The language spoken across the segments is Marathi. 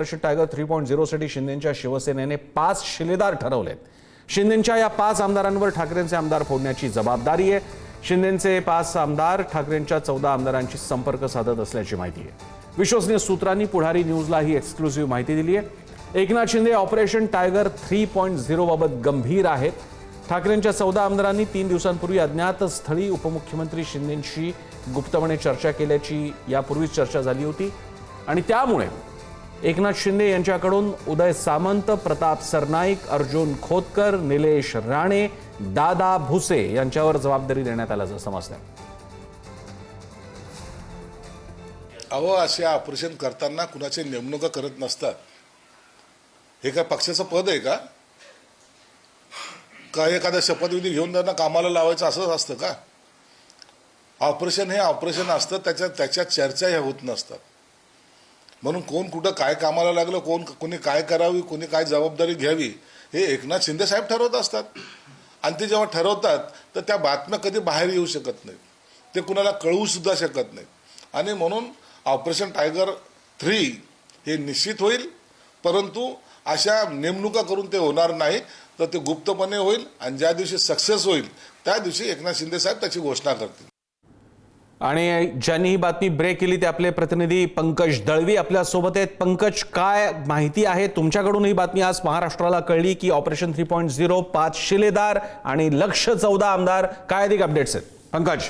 ऑपरेशन टायगर 3.0 साठी शिंदेंच्या शिवसेनेने 5 शिलेदार ठरवलेत। शिंदेंच्या या 5 आमदारांवर ठाकरेंचे आमदार फोडण्याची जबाबदारी आहे। शिंदेंचे 5 आमदार ठाकरेंच्या 14 आमदारांशी संपर्क साधत असल्याची माहिती आहे। विश्वसनीय सूत्रांनी पुढारी न्यूजला ही एक्सक्लुसिव्ह माहिती दिली आहे। एकनाथ शिंदे ऑपरेशन टायगर 3.0 बाबत गंभीर आहेत। ठाकरेंच्या 14 आमदारांनी 3 दिवसांपूर्वी अज्ञात स्थळी उपमुख्यमंत्री शिंदेंशी गुप्तपणे चर्चा केल्याची यापूर्वीच चर्चा झाली होती आणि त्यामुळे एकनाथ शिंदे यांच्याकडून उदय सामंत, प्रताप सरनाईक, अर्जुन खोतकर, निलेश राणे, दादा भुसे यांच्यावर जबाबदारी देण्यात आल्याचं समजतं। असे ऑपरेशन करताना कुणाचे नेमणुका करत नसतात। हे काय पक्षाचं पद आहे का? काय एखादा शपथविधी घेऊन त्यांना कामाला लावायचं असंच असतं का? ऑपरेशन हे ऑपरेशन असतं, त्याच्या चर्चा ह्या होत नसतात। म्हणून कोण कुठं काय कामाला लागलं, कोणी काय करावी, कोणी काय जबाबदारी घ्यावी हे एकनाथ शिंदे साहेब ठरवत असतात। आणि ते जेव्हा ठरवतात तर त्या बातम्या कधी बाहेर येऊ शकत नाहीत, ते कुणाला कळवू सुद्धा शकत नाहीत। आणि म्हणून ऑपरेशन टायगर 3 हे निश्चित होईल, परंतु अशा नेमणुका करून ते होणार नाही, तर ते गुप्तपणे होईल आणि ज्या दिवशी सक्सेस होईल त्या दिवशी एकनाथ शिंदे साहेब त्याची घोषणा करतील। आणि ज्यांनी ही बातमी ब्रेक केली ते आपले प्रतिनिधी पंकज दळवी आपल्या सोबत आहेत। पंकज, काय माहिती आहे तुमच्याकडून? ही बातमी आज महाराष्ट्राला कळली की ऑपरेशन 3.0 5 शिलेदार आणि लक्ष 14 आमदार, काय अधिक अपडेट्स आहेत पंकज?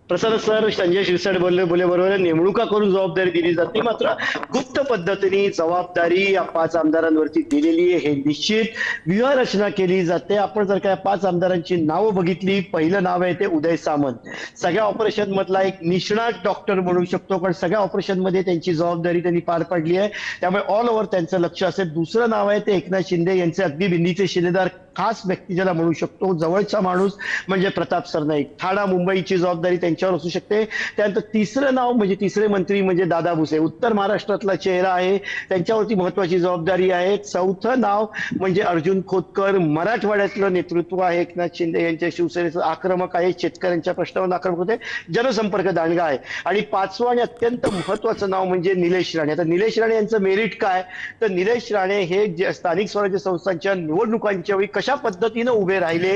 प्रसाद सर, संजय शिरसाट बोलले बरोबर, नेमणुका करून जबाबदारी दिली जाते, मात्र गुप्त पद्धतीने जबाबदारी या 5 आमदारांवरती दिलेली आहे। हे निश्चित व्यूहरचना केली जाते। आपण जर का 5 आमदारांची नावं बघितली, पहिलं नाव आहे ते उदय सामंत, सगळ्या ऑपरेशन मधला एक निष्णात डॉक्टर म्हणू शकतो, पण सगळ्या ऑपरेशन मध्ये त्यांची जबाबदारी त्यांनी पार पाडली आहे, त्यामुळे ऑल ओव्हर त्यांचं लक्ष असेल। दुसरं नाव आहे ते एकनाथ शिंदे यांचे अगदी बिंदीचे शिलेदार, खास व्यक्ती ज्याला म्हणू शकतो, जवळचा माणूस म्हणजे प्रताप सरनाईक, ठाणा मुंबईची जबाबदारी त्यांच्यावर असू शकते। त्यानंतर तिसरं नाव म्हणजे तिसरे मंत्री म्हणजे दादा भुसे, उत्तर महाराष्ट्रातला चेहरा आहे, त्यांच्यावरती महत्वाची जबाबदारी आहे। चौथं नाव म्हणजे अर्जुन खोतकर, मराठवाड्यातलं नेतृत्व आहे एकनाथ शिंदे यांच्या शिवसेनेचं, आक्रमक आहे, शेतकऱ्यांच्या प्रश्नावर आक्रमक होते, जनसंपर्क दांडगा आहे। आणि 5वं आणि अत्यंत महत्वाचं नाव म्हणजे निलेश राणे। आता निलेश राणे यांचं मेरिट काय, तर निलेश राणे हे स्थानिक स्वराज्य संस्थांच्या निवडणुकांच्या वेळी कशा पद्धतीने उभे राहिले,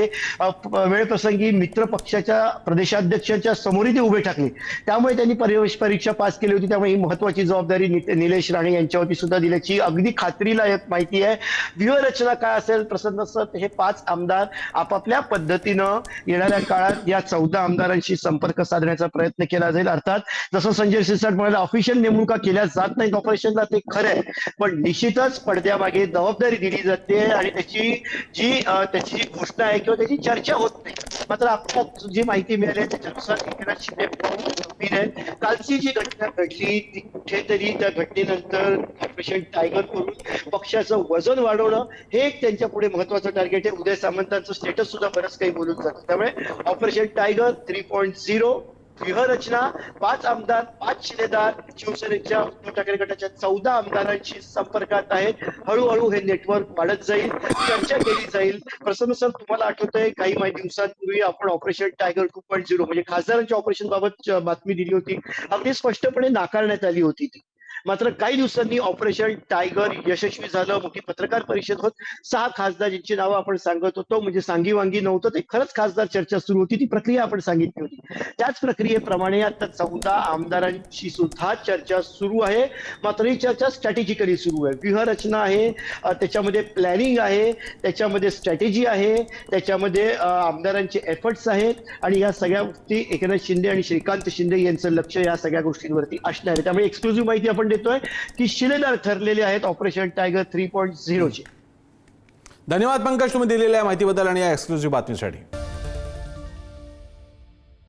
वेळप्रसंगी मित्र पक्षाच्या प्रदेशाध्यक्षाच्या समोरही ते उभे ठाकले, त्यामुळे त्यांनी प्रवेश परीक्षा पास केली होती। त्यामुळे ही महत्वाची जबाबदारी निलेश राणे यांच्यावरती सुद्धा दिल्याची अगदी खात्रीला माहिती आहे। व्यूहरचना काय असेल प्रसन्न सर, हे 5 आमदार आपापल्या पद्धतीनं येणाऱ्या काळात या 14 आमदारांशी संपर्क साधण्याचा प्रयत्न केला जाईल। अर्थात जसं संजय शिरसाट म्हणाले, ऑफिशियल नेमणुका केल्या जात नाहीत ऑपरेशनला, ते खरं आहे, पण निश्चितच पडद्यामागे जबाबदारी दिली जाते आणि त्याची जी घोषणा आहे किंवा त्याची चर्चा होत नाही। मात्र आपल्याला जी माहिती मिळाली त्याच्यानुसार एकनाथ शिंदे गंभीर आहे। कालची जी घटना घडली ती कुठेतरी त्या घटनेनंतर ऑपरेशन टायगर करून पक्षाचं वजन वाढवणं हे एक त्यांच्या पुढे महत्वाचं टार्गेट आहे। उदय सामंतांचं स्टेटस सुद्धा बरंच काही बोलून जातं, त्यामुळे ऑपरेशन टायगर 3.0 व्यूहरचना, 5 आमदार, 5 शिलेदार शिवसेनेच्या उद्धव ठाकरे गटाच्या 14 आमदारांशी संपर्कात आहेत। हळूहळू हे नेटवर्क वाढत जाईल, चर्चा केली जाईल। प्रसन्न सर, तुम्हाला आठवतंय काही दिवसांपूर्वी आपण ऑपरेशन टायगर 2.0 म्हणजे खासदारांच्या ऑपरेशन बाबत बातमी दिली होती, अगदी स्पष्टपणे नाकारण्यात आली होती ती। मात्र काही दिवसांनी ऑपरेशन टायगर यशस्वी झालं, मोठी पत्रकार परिषद होत 6 खासदार ज्यांची नावं आपण सांगत होतो, म्हणजे सांगी वांगी नव्हतं, ते खरंच खासदार चर्चा सुरू होती, ती प्रक्रिया आपण सांगितली होती। त्याच प्रक्रियेप्रमाणे आता 14 आमदारांची सुद्धा चर्चा सुरू आहे, मात्र ही चर्चा स्ट्रॅटेजिकली सुरू आहे। व्यूहरचना आहे, त्याच्यामध्ये प्लॅनिंग आहे, त्याच्यामध्ये स्ट्रॅटेजी आहे, त्याच्यामध्ये आमदारांचे एफर्ट्स आहेत आणि या सगळ्या गोष्टी एकनाथ शिंदे आणि श्रीकांत शिंदे यांचं लक्ष या सगळ्या गोष्टींवरती असणार आहे। त्यामुळे एक्सक्लुझिव्ह माहिती आपण देतोय की शिलेदार ठरलेले आहेत ऑपरेशन टायगर 3.0 चे। धन्यवाद पंकज, तुम्ही दिलेल्या माहितीबद्दल आणि या एक्सक्लुझिव्ह बातमीसाठी।